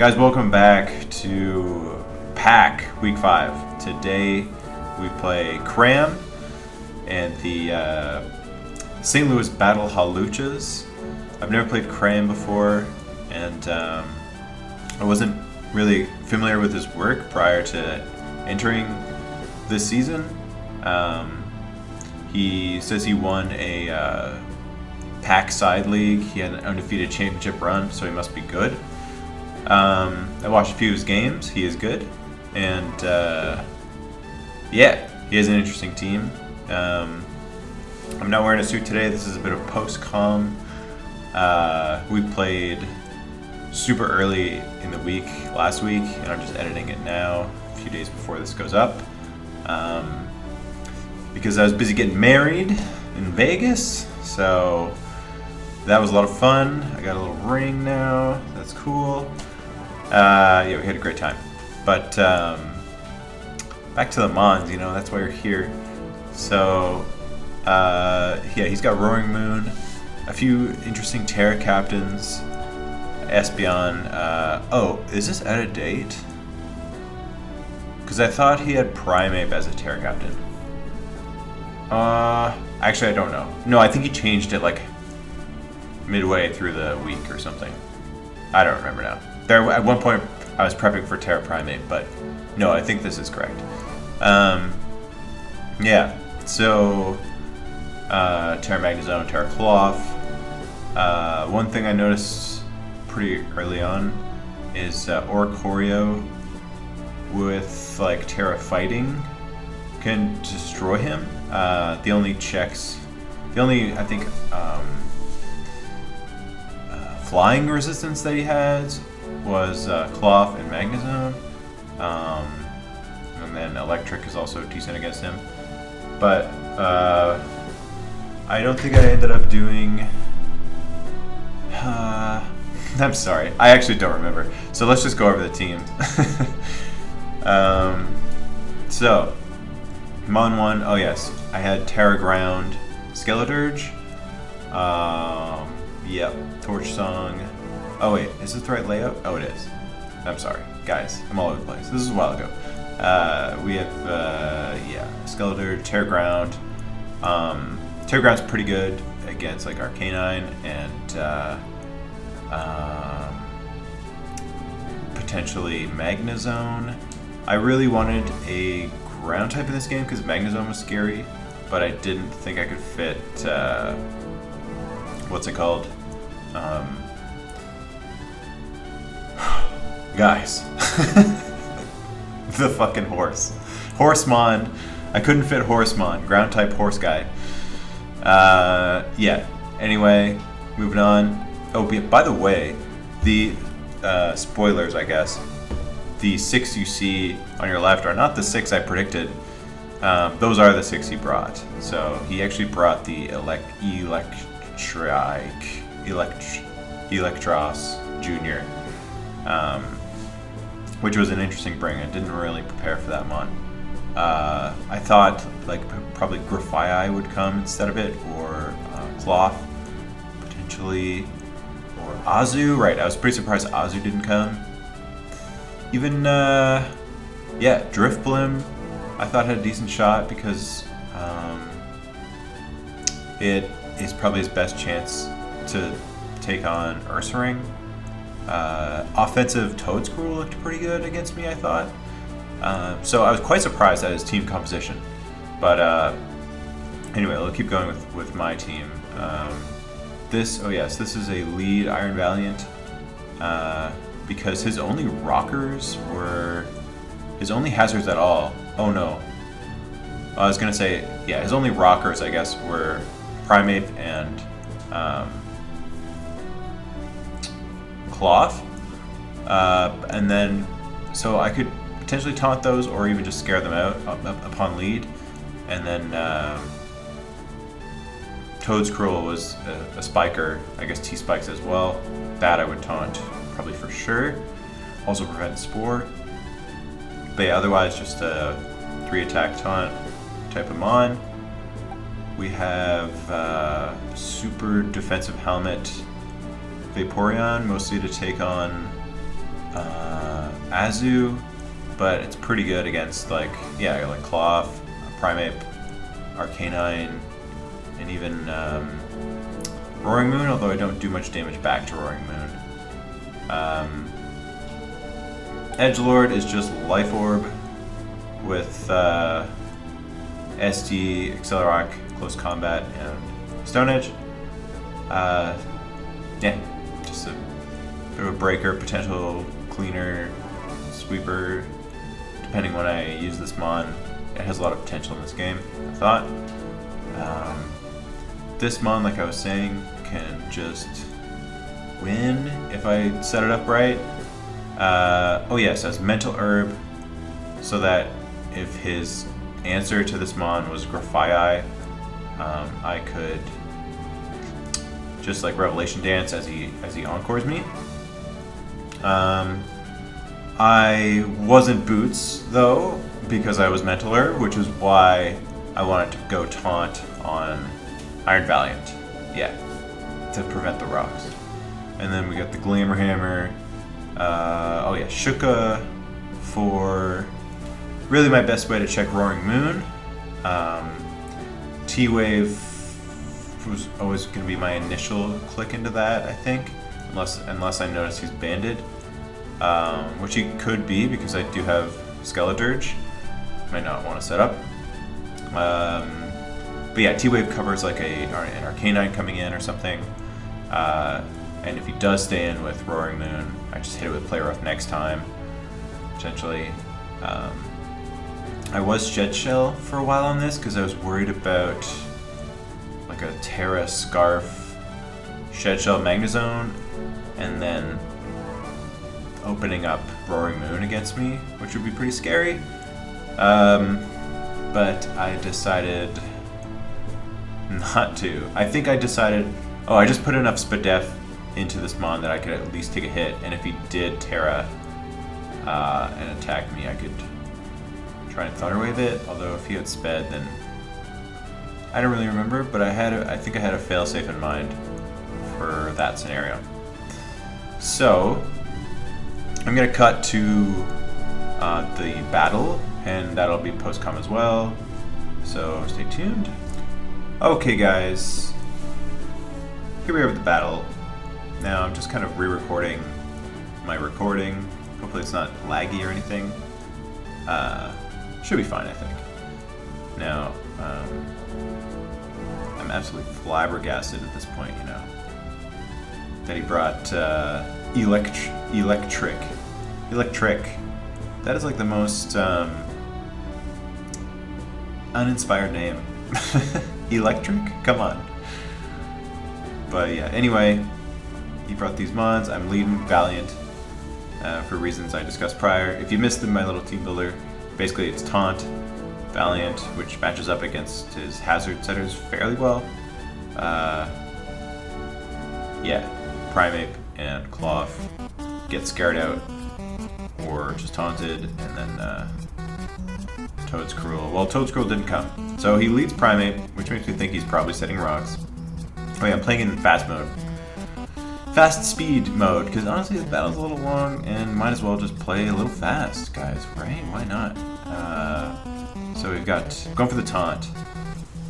Guys, welcome back to PAC Week 5. Today we play Cram and the St. Louis Battlehawluchas. I've never played Cram before, and I wasn't really familiar with his work prior to entering this season. He says he won a PAC side league. He had an undefeated championship run, so he must be good. I watched a few of his games. He is good, and yeah, he has an interesting team. I'm not wearing a suit today. This is a bit of post-com. We played super early in the week last week, and I'm just editing it now, a few days before this goes up, because I was busy getting married in Vegas, so that was a lot of fun. I got a little ring now. That's cool. Yeah, we had a great time. But back to the Mons, you know, that's why you're here. So, yeah, he's got Roaring Moon, a few interesting Terra captains, Espeon. Oh, is this out of date? Because I thought he had Primeape as a Terra captain. Actually, I don't know. No, I think he changed it like midway through the week or something. I don't remember now. There, at one point, I was prepping for Terra Primeape, but no, I think this is correct. Yeah, so Terra Magnezone, Terra Cloth. One thing I noticed pretty early on is Oricorio with like Terra Fighting can destroy him. The only I think flying resistance that he has was Cloth and Magnezone, and then Electric is also decent against him. But I don't think I ended up doing. I'm sorry, I actually don't remember. So let's just go over the teams. So Mon 1, oh yes, I had Terra Ground, Skeledirge. Yep, Torch Song. Oh wait, is this the right layout? Oh, it is. I'm sorry, guys. I'm all over the place. This is a while ago. We have, yeah, Skeledirge, Terra Ground. Terra Ground's pretty good against like Arcanine and potentially Magnezone. I really wanted a ground type in this game because Magnezone was scary, but I didn't think I could fit. What's it called? Guys. The fucking horse. Horsemon. I couldn't fit Horsemon. Ground type horse guy. Yeah. Anyway, moving on. Oh, by the way, the spoilers, I guess. The 6 you see on your left are not the 6 I predicted. Those are the 6 he brought. So he actually brought the Electros Jr., which was an interesting bring. I didn't really prepare for that mon. I thought like probably Grafii would come instead of it, or Cloth, potentially, or Azu. Right, I was pretty surprised Azu didn't come. Even, yeah, Driftblim, I thought had a decent shot because it is probably his best chance to take on Ursaring. Offensive Toadscruel looked pretty good against me, I thought. So I was quite surprised at his team composition. But anyway, we'll keep going with my team. Oh yes, this is a lead Iron Valiant. Because his only rockers were his only hazards at all. Oh no. I was gonna say, yeah, his only rockers, I guess, were Primeape and Cloth. And then, so I could potentially taunt those or even just scare them out upon lead. And then Toadscruel was a spiker, I guess T-Spikes as well. That I would taunt probably for sure. Also prevent Spore. But yeah, otherwise just a 3-attack taunt type of mon. We have super defensive helmet Vaporeon, mostly to take on Azu, but it's pretty good against like Claw, Primeape, Arcanine, and even Roaring Moon, although I don't do much damage back to Roaring Moon. Edgelord is just Life Orb with SD, Accelerock, Close Combat, and Stone Edge. Yeah, just a bit of a breaker, potential cleaner, sweeper, depending when I use this mon. It has a lot of potential in this game, I thought. This mon, like I was saying, can just win if I set it up right. Oh yes, has Mental Herb, so that if his answer to this mon was Grafaiai, I could just like Revelation Dance as he encores me. I wasn't Boots though, because I was Mental Herb, which is why I wanted to go Taunt on Iron Valiant. Yeah, to prevent the rocks. And then we got the Glamour Hammer. Oh yeah, Shuka for really my best way to check Roaring Moon. T-Wave was always going to be my initial click into that, I think, unless I notice he's banded, which he could be because I do have Skeledirge. Might not want to set up. But yeah, T-Wave covers like an Arcanine coming in or something. And if he does stay in with Roaring Moon, I just hit it with Play Rough next time, potentially. I was Shed Shell for a while on this because I was worried about like a Terra Scarf Shed Shell Magnezone and then opening up Roaring Moon against me, which would be pretty scary. But I decided not to. I think I decided, I just put enough Spadef into this mon that I could at least take a hit, and if he did Terra and attack me, I could try and Thunder Wave it, although if he had Sped, then I don't really remember, but I think I had a failsafe in mind for that scenario. So I'm gonna cut to the battle, and that'll be post-com as well, so stay tuned. Okay guys, here we are with the battle. Now I'm just kind of re-recording my recording. Hopefully it's not laggy or anything. Should be fine, I think. Now, I'm absolutely flabbergasted at this point, you know, that he brought Electric. That is like the most uninspired name. Electric? Come on. But yeah, anyway, he brought these mods. I'm leading Valiant for reasons I discussed prior. If you missed my little team builder, basically it's Taunt, Valiant, which matches up against his hazard setters fairly well. Yeah, Primeape and Claw get scared out or just taunted, and then Toadscruel. Well, Toadscruel didn't come. So he leads Primeape, which makes me think he's probably setting rocks. Oh yeah, I'm playing in fast mode. Fast speed mode, because honestly the battle's a little long and might as well just play a little fast, guys, right? Why not? So we've got, going for the taunt.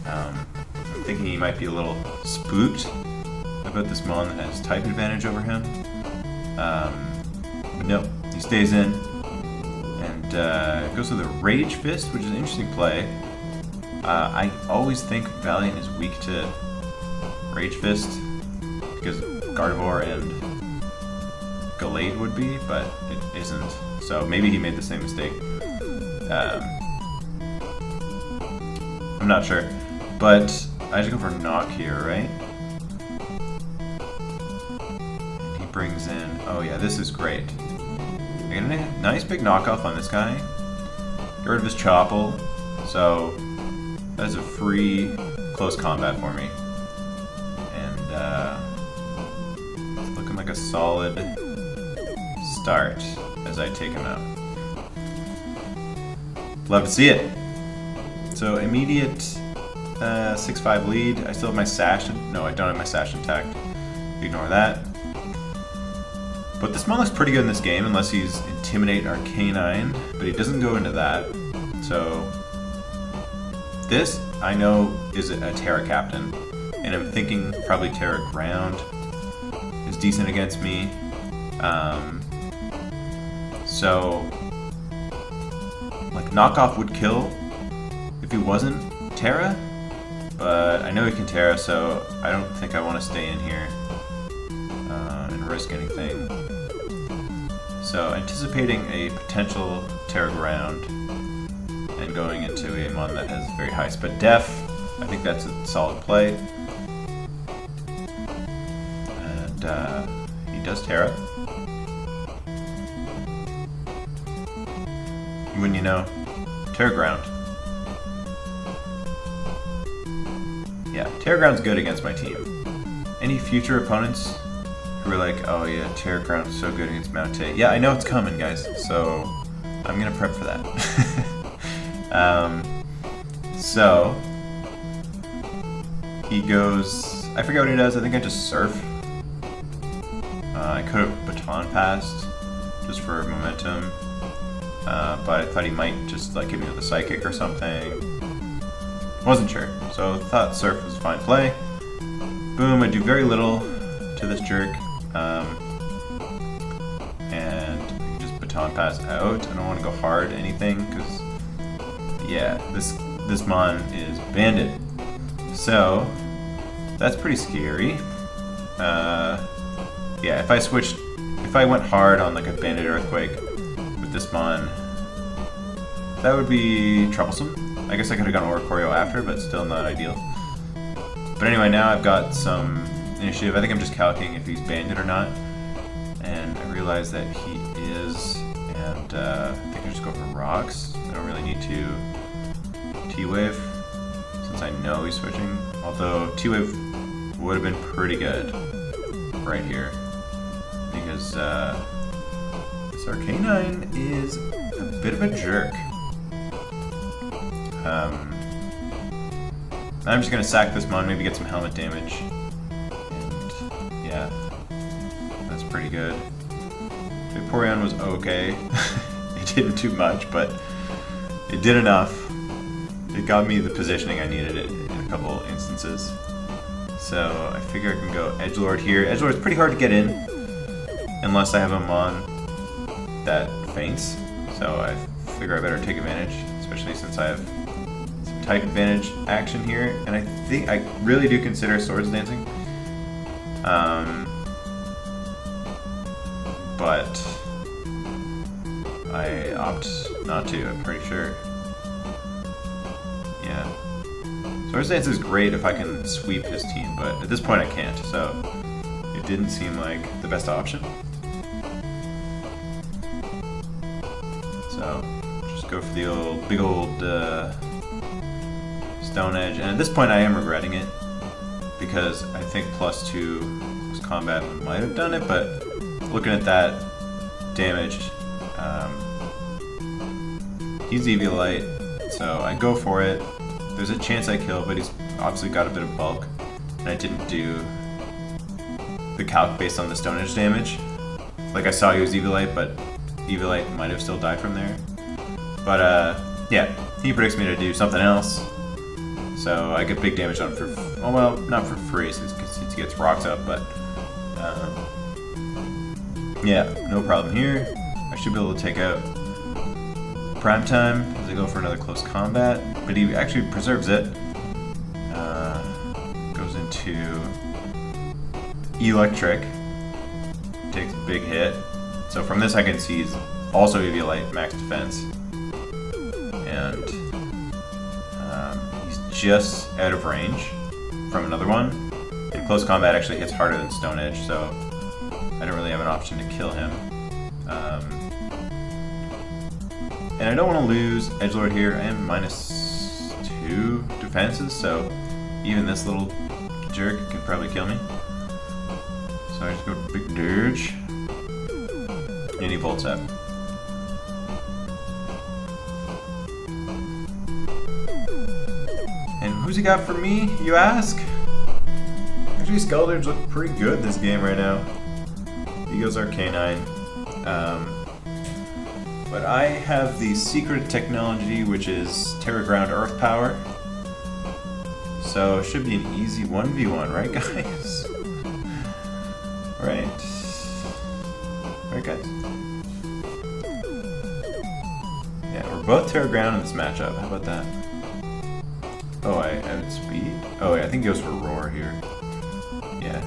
I'm thinking he might be a little spooked about this mon that has type advantage over him. But no, he stays in and goes for the Rage Fist, which is an interesting play. I always think Valiant is weak to Rage Fist because Gardevoir and Gallade would be, but it isn't. So maybe he made the same mistake. I'm not sure. But I just go for Knock here, right? And he brings in... Oh yeah, this is great. I get a nice big knockoff on this guy. Get rid of his Chople. So that is a free close combat for me. It's looking like a solid start as I take him out. Love to see it. So immediate 6-5 lead. I still have my Sash. No, I don't have my Sash intact. Ignore that. But this mon looks pretty good in this game, unless he's Intimidate Arcanine, but he doesn't go into that. So this, I know, is a Terra Captain, and I'm thinking probably Terra Ground is decent against me. So, like, Knockoff would kill if he wasn't Terra, but I know he can Terra, so I don't think I want to stay in here and risk anything. So, anticipating a potential Terra Ground and going into a mon that has very high Sped Def, I think that's a solid play. And he does Terra. Wouldn't you know? Terra Ground. Yeah, Terra Ground's good against my team. Any future opponents who are like, oh yeah, Terra Ground's so good against Mountaih. Yeah, I know it's coming, guys, so I'm gonna prep for that. So he goes, I forget what he does, I think I just Surf. I could have Baton Passed just for momentum. But I thought he might just like hit me with a Psychic or something. Wasn't sure, so thought Surf was a fine play. Boom, I do very little to this jerk. And just Baton Pass out. I don't want to go hard anything, because yeah, this mon is Bandit. So that's pretty scary. Yeah, if I went hard on like a Bandit Earthquake with this mon, that would be troublesome. I guess I could have gone Oricorio after, but still not ideal. But anyway, now I've got some initiative. I think I'm just calculating if he's Bandit or not. And I realize that he is, and I think I just go for Rocks. I don't really need to T-Wave, since I know he's switching. Although T-Wave would have been pretty good right here, because this Arcanine is a bit of a jerk. I'm just gonna sack this mon, maybe get some helmet damage, and yeah, that's pretty good. Vaporeon was okay. It didn't do much, but it did enough. It got me the positioning I needed it in a couple instances. So I figure I can go Edgelord here. Edgelord's pretty hard to get in, unless I have a mon that faints. So I figure I better take advantage, especially since I have some type advantage action here. And I think I really do consider Swords Dancing. But I opt not to, I'm pretty sure. Yeah. Swords Dance is great if I can sweep his team, but at this point I can't, so it didn't seem like the best option. So just go for the old, big old Stone Edge, and at this point I am regretting it, because I think +2 close combat might have done it, but looking at that damage, he's Eviolite, so I go for it. There's a chance I kill, but he's obviously got a bit of bulk, and I didn't do the calc based on the Stone Edge damage. Like, I saw he was Eviolite, but Eviolite might have still died from there. But yeah, he predicts me to do something else, so I get big damage on for, oh well, not for free since he gets rocks up, but yeah, no problem here. I should be able to take out Prime Time as I go for another close combat, but he actually preserves it. Goes into Electric, takes a big hit. So from this I can see he's also Eviolite max defense, and he's just out of range from another one. And close combat actually hits harder than Stone Edge, so I don't really have an option to kill him. And I don't want to lose Edgelord here. I am -2 defenses, so even this little jerk can probably kill me. So I just go Big Dirge, and he bolts up. And who's he got for me, you ask? Actually, Skeledirge look pretty good this game right now. he goes Arcanine. But I have the secret technology, which is Terra Ground Earth Power. So it should be an easy 1v1, right guys? Right. Right guys? Yeah, we're both Terra Ground in this matchup. How about that? Oh, I added speed. Oh yeah, I think he goes for Roar here. Yeah.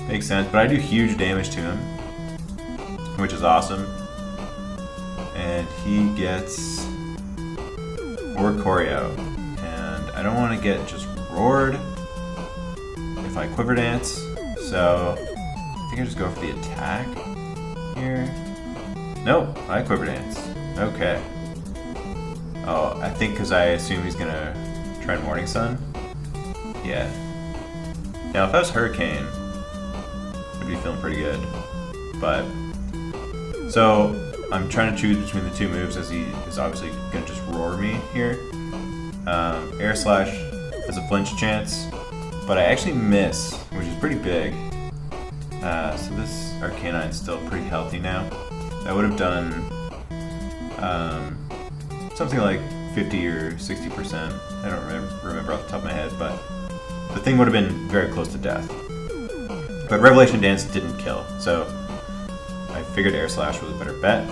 Makes sense, but I do huge damage to him, which is awesome. And he gets Oricorio. And I don't want to get just roared if I Quiver Dance, so I think I just go for the attack here. Nope, I Quiver Dance. Okay. Oh, I think because I assume he's gonna try Morning Sun. Yeah. Now, if I was Hurricane, I'd be feeling pretty good. But so I'm trying to choose between the two moves, as he is obviously gonna just roar me here. Air Slash has a flinch chance, but I actually miss, which is pretty big. So this Arcanine's still pretty healthy now. That would have done something like 50 or 60%. I don't remember off the top of my head, but the thing would have been very close to death. But Revelation Dance didn't kill, so I figured Air Slash was a better bet.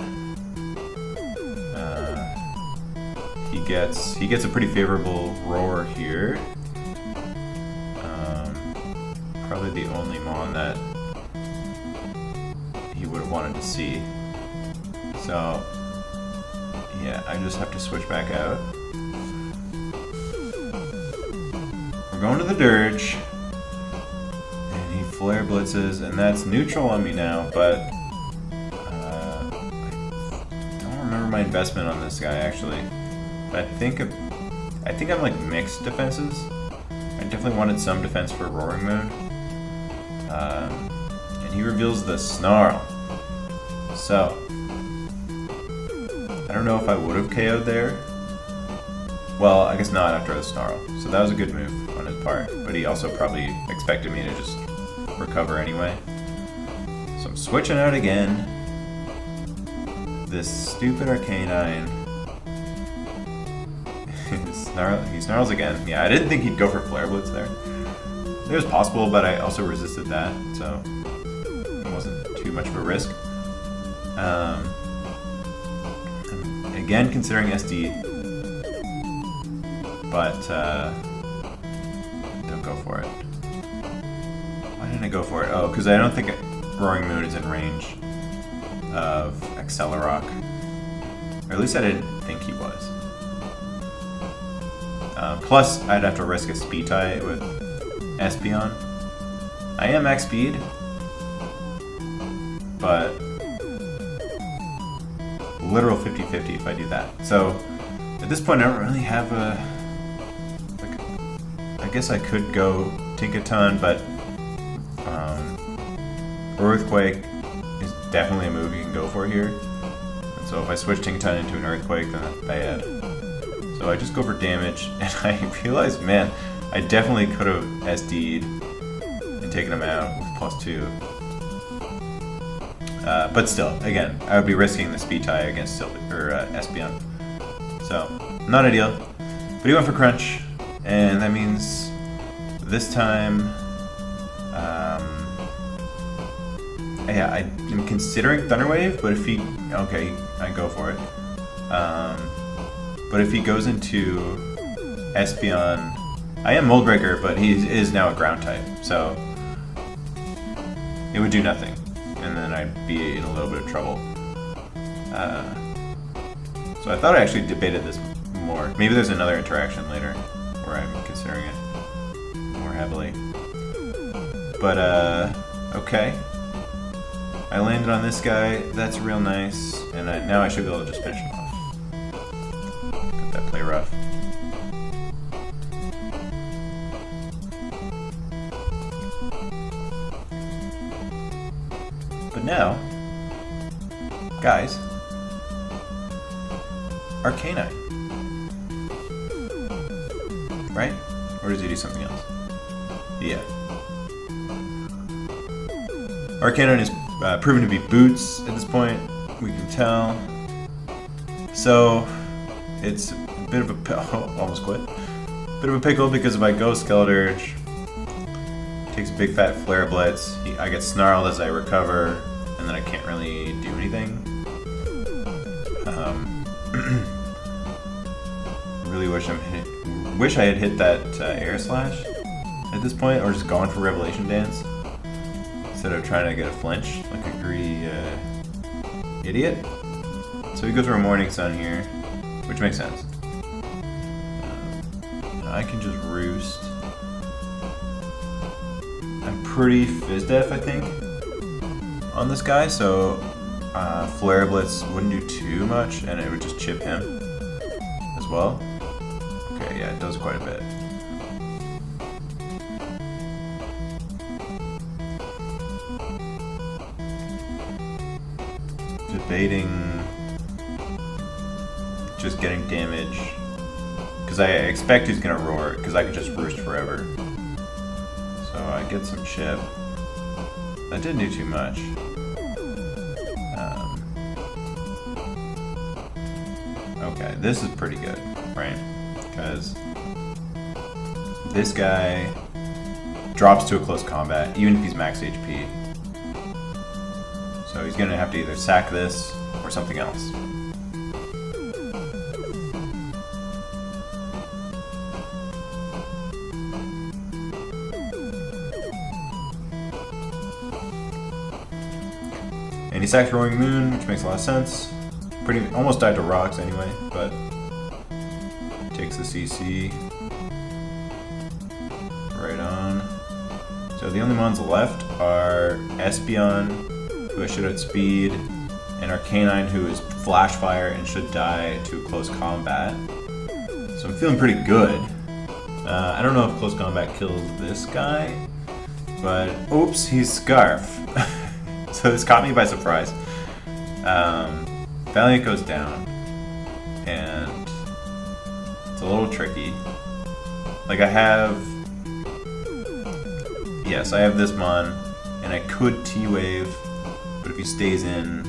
He gets a pretty favorable roar here. Probably the only mon that he would have wanted to see. So yeah, I just have to switch back out. We're going to the Dirge, and he Flare Blitzes, and that's neutral on me now, but I don't remember my investment on this guy actually. I think I'm like mixed defenses. I definitely wanted some defense for Roaring Moon. And he reveals the Snarl. So I don't know if I would have KO'd there. Well, I guess not after the Snarl. So that was a good move on his part. But he also probably expected me to just recover anyway. So I'm switching out again. This stupid Arcanine. He snarls again. Yeah, I didn't think he'd go for Flare Blitz there. It was possible, but I also resisted that, so it wasn't too much of a risk. Again, considering SD, but don't go for it. Why didn't I go for it? Oh, because I don't think Roaring Moon is in range of Accelerock. Or at least I didn't think he was. Plus, I'd have to risk a speed tie with Espeon. I am max speed, but literal 50-50 if I do that. So at this point, I don't really have a. I guess I could go Tinkaton, but Earthquake is definitely a move you can go for here. And so if I switch Tinkaton into an Earthquake, then that's bad. So I just go for damage, and I realized, man, I definitely could have SD'd and taken him out with +2. But still, again, I would be risking the speed tie against Espeon. So, not ideal. But he went for Crunch, and that means this time, yeah, I'm considering Thunder Wave, but if he, okay, I go for it. But if he goes into Espeon, I am Mold Breaker, but he is now a ground type, so it would do nothing, and then I'd be in a little bit of trouble. So I thought I actually debated this more. Maybe there's another interaction later where I'm considering it more heavily. But okay, I landed on this guy. That's real nice, and now I should be able to just finish him off. Got that play rough. But now, guys, Arcanine, right? Or does he do something else? Yeah. Arcanine is proven to be boots at this point, we can tell. So it's a bit of a almost quit. Bit of a pickle because if I go Skeledirge, takes a big fat Flare Blitz, I get snarled as I recover, and then I can't really do anything. Really wish I had hit that Air Slash at this point, or just gone for Revelation Dance instead of trying to get a flinch like a greedy idiot. So we go through a Morning Sun here, which makes sense. I can just roost. I'm pretty Fizdef, I think, on this guy, so Flare Blitz wouldn't do too much, and it would just chip him as well. Okay, yeah, it does quite a bit. Debating just getting damage, because I expect he's gonna roar, because I could just roost forever. So I get some chip. That didn't do too much. Okay, this is pretty good, right? Because this guy drops to a close combat, even if he's max HP. So he's gonna have to either sack this or something else. And he sacks Roaring Moon, which makes a lot of sense. Almost died to rocks anyway, but takes the CC. Right on. So the only mons left are Espeon, who I should outspeed, and Arcanine, who is Flash Fire and should die to close combat. So I'm feeling pretty good. I don't know if close combat kills this guy, but oops, he's Scarf. So this caught me by surprise. Valiant goes down, and it's a little tricky. Like I have this mon, and I could T-Wave, but if he stays in,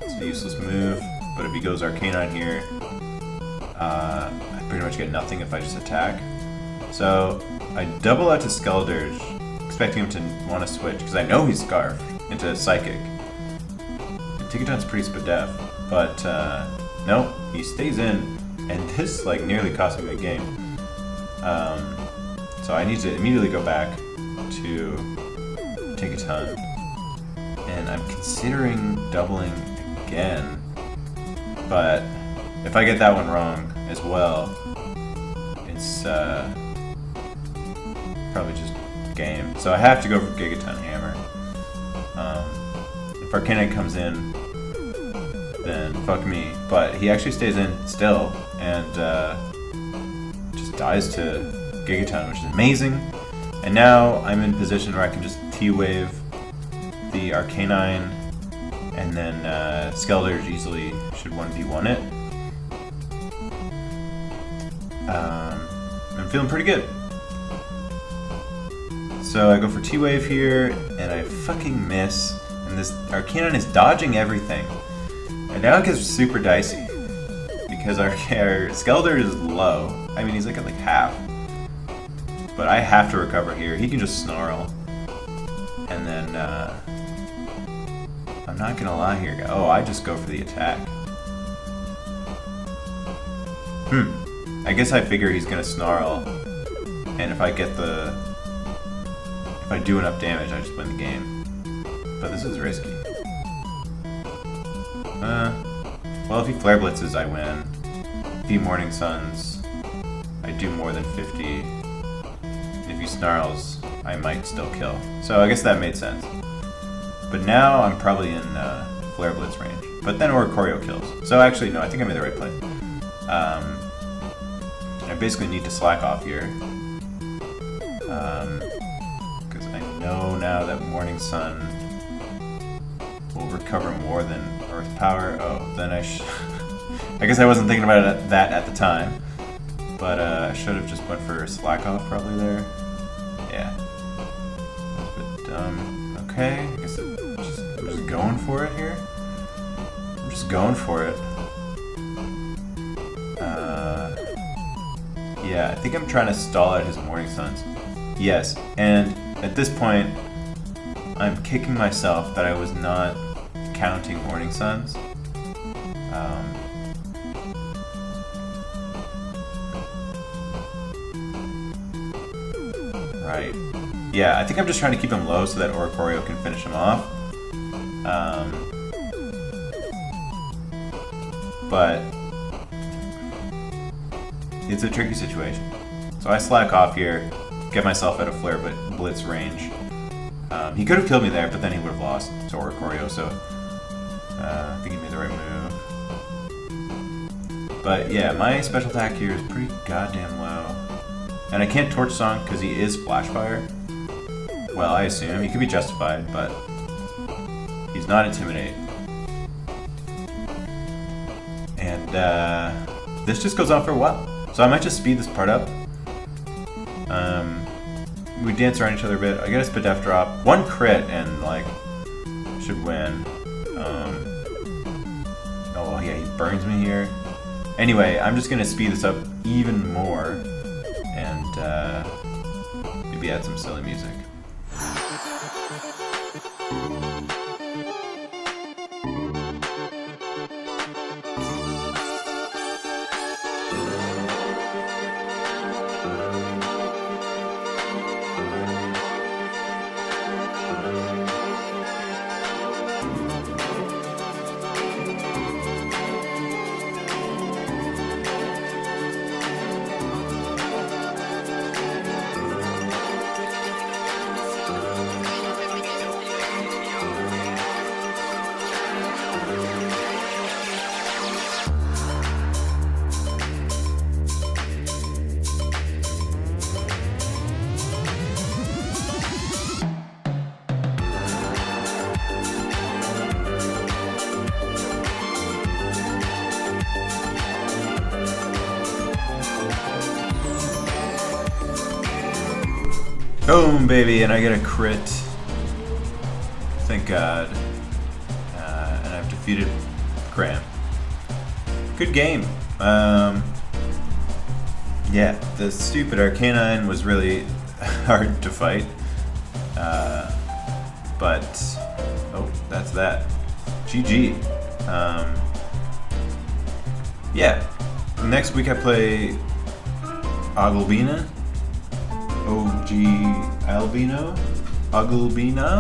it's a useless move. But if he goes Arcanine here, I pretty much get nothing if I just attack. So I double out to Skeledirge, expecting him to want to switch, because I know he's Scarf, into Psychic. Ticketon's pretty spadef, but no, he stays in, and this like nearly cost me the game. So I need to immediately go back to Ticketon, and I'm considering doubling again, but if I get that one wrong as well, it's probably just game. So I have to go for Gigaton Hammer. If Arcanine comes in, then fuck me. But he actually stays in still, and just dies to Gigaton, which is amazing. And now I'm in position where I can just T-Wave the Arcanine, and then Skeledirge easily should 1v1 it. I'm feeling pretty good. So I go for T-Wave here, and I fucking miss. And this Arcanine is dodging everything. And now it gets super dicey, because our Skeledirge is low. I mean, he's like at like half. But I have to recover here. He can just Snarl. And then, I'm not gonna lie here. Oh, I just go for the attack. I guess I figure he's gonna Snarl. And if I do enough damage, I just win the game. But this is risky. Well, if he Flare Blitzes, I win. If he Morning Suns, I do more than 50. If he Snarls, I might still kill. So I guess that made sense. But now I'm probably in Flare Blitz range. But then Oricorio kills. So actually, no, I think I made the right play. I basically need to slack off here. Because I know now that Morning Sun will recover more than Earth Power. Oh, then I guess I wasn't thinking about that at the time. But I should have just went for slack off probably there. Yeah. That's a bit dumb. Okay, I guess just going for it here. I'm just going for it. Yeah, I think I'm trying to stall out his Morning Suns. Yes, and at this point, I'm kicking myself that I was not counting Morning Suns. Right. Yeah, I think I'm just trying to keep him low so that Oricorio can finish him off. But it's a tricky situation. So I slack off here, get myself out of Flare but Blitz range. He could have killed me there, but then he would have lost to Oricorio, so I think he made the right move. But yeah, my special attack here is pretty goddamn low. And I can't Torch Song because he is Flash Fire. Well, I assume. He could be justified, but he's not Intimidate. And this just goes on for a while. So I might just speed this part up. We dance around each other a bit. I get a Spadef drop. One crit and, like, should win. Oh, yeah, he burns me here. Anyway, I'm just going to speed this up even more. And maybe add some silly music. Boom, baby, and I get a crit. Thank God. And I've defeated Cram. Good game. Yeah, the stupid Arcanine was really hard to fight. But, oh, that's that. GG. Yeah, next week I play OGalbina. OGalbina? OGalbina?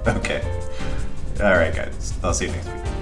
Okay. Alright, guys. I'll see you next week.